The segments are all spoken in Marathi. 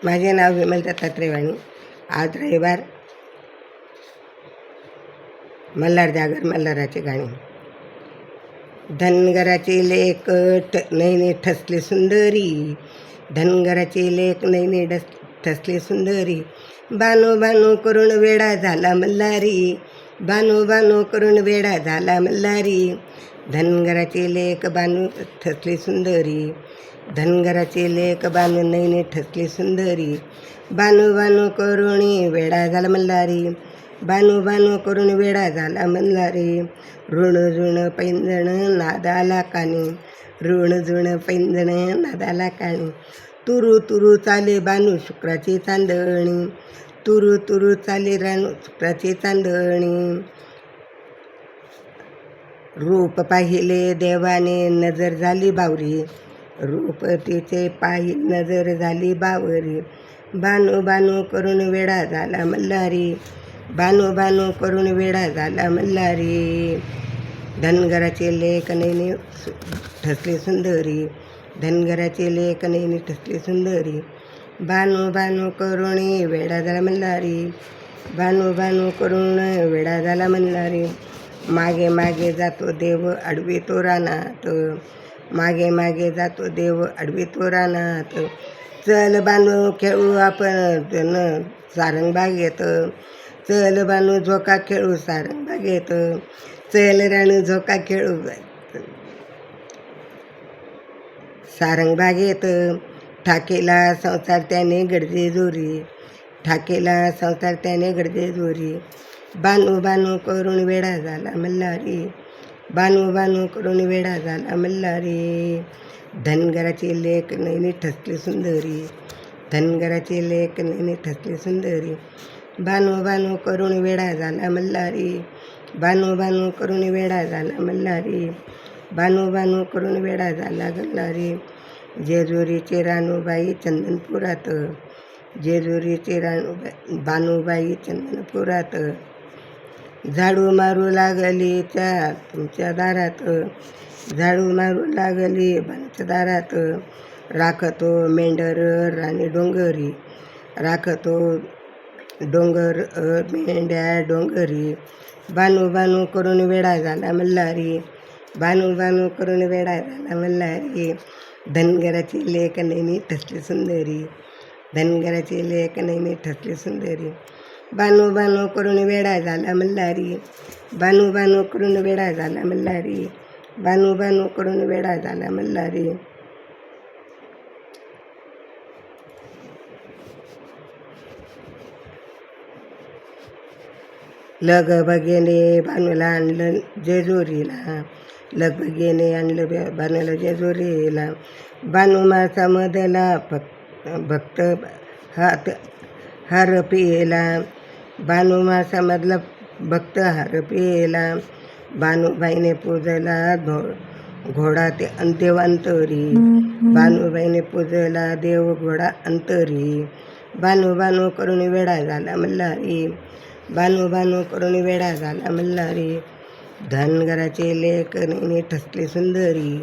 माझे नाव विमल दत्तात्रय वाणी. आज रविवार. मल्हार जागर मल्हाराची गाणी. धनगराची लेक नैने ठसली सुंदरी, धनगराची लेक नैने ठसली सुंदरी, बानो बानो करून वेडा झाला मल्हारी, बानो बानो करून वेडा झाला मल्हारी. धनगराची लेक बानू ठसली सुंदरी, धनगराची लेक बानू नैने ठसली सुंदरी, बानू बानू करून वेडा झाला मल्हारी, बानू बानू करून वेडा झाला मल्हारी. ऋण जुण पैंजण नादाला कानी, ऋण जुण पैंजण नादाला कानी, तुरु तुरु चाले बानू शुक्राची चांदणी, तुरु तुरु चाले रानू शुक्राची चांदणी. रूप पाहिले देवाने नजर झाली बावरी, रूप तिचे पाहिल नजर झाली बावरी, बानू बानू करून वेडा झाला मल्हारी, बानू बानू करून वेडा झाला मल्हारी. धनगराची लेक नैने ठसली सुंदरी, धनगराची लेक नैने ठसली सुंदरी, बानू बानू करून वेडा झाला मल्हारी, बानू बानू करून वेडा झाला मल्हारी. मागे मागे जातो देव आडवी तो रानात, मागे मागे जातो देव आडवी तो रानात, चल बानू खेळू आपण सारंग बागेत, चल बानू झोका खेळू सारंग बागेत, चल रानू झोका खेळू सारंग बागेत. ठाकेला संसार त्याने गडजे जोरी, ठाकेला संसार त्याने गडजे जोरी, बानू बानू करून वेडा झाला मल्हारी, बानू बानू करून वेडा झाला मल्हारी. धनगराची लेक नैने ठसली सुंदरी, धनगराची लेक नैने ठसली सुंदरी, बानू बानू करून वेडा झाला मल्हारी, बानू बानू करून वेडा झाला मल्हारी, बानू बानू करून वेडा झाला मल्हारी. जेजुरीची रानूबाई चंदनपुरात, जेजुरीची बानूबाई चंदनपुरात, झाडू मारू लागली तुमच्या दारात, झाडू मारू लागली बानूच्या दारात, राखतो मेंढर राणी डोंगरी, राखतो डोंगर मेंढ्या डोंगरी, बानू बानू करून वेडा झाला मल्हारी, बानू बानू करून वेडा झाला मल्हारी. धनगराची लेक नैने ठसली सुंदरी, धनगराची लेक नैने ठसली सुंदरी, बानू बानू करून वेडा झाला मल्हारी, बानू बानू करून वेडा झाला मल्हारी, बानू बानू करून वेडा झाला मल्हारी. लगबगेने बानूला आणलं जेजुरीला, लगबगेने आणलं बानूला जेजुरीला, बानू मासा मधला भक्त हात हार पिला, बानू मासामधला भक्त हार पिला, बानूबाईने पूजला घोडा ते देव अंतरी, बानूबाईने पूजला देव घोडा अंतरी, बानू बानू करून वेडा झाला मल्हारी, बानू बानू करून वेडा झाला मल्हारी. धनगराची लेक नैने ठसली सुंदरी,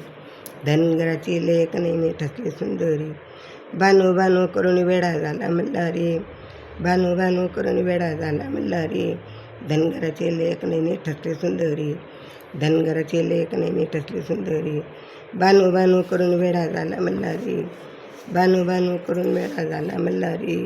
धनगराची लेक नैने ठसली सुंदरी, बानू बानू करून वेडा झाला मल्हारी, बानू बानू करून वेडा झाला मल्हारी. धनगराची लेक नैने ठसली सुंदरी, धनगराची लेक नैने ठसली सुंदरी, बानू बानू करून वेडा झाला मल्हारी, बानू बानू करून वेडा झाला मल्हारी.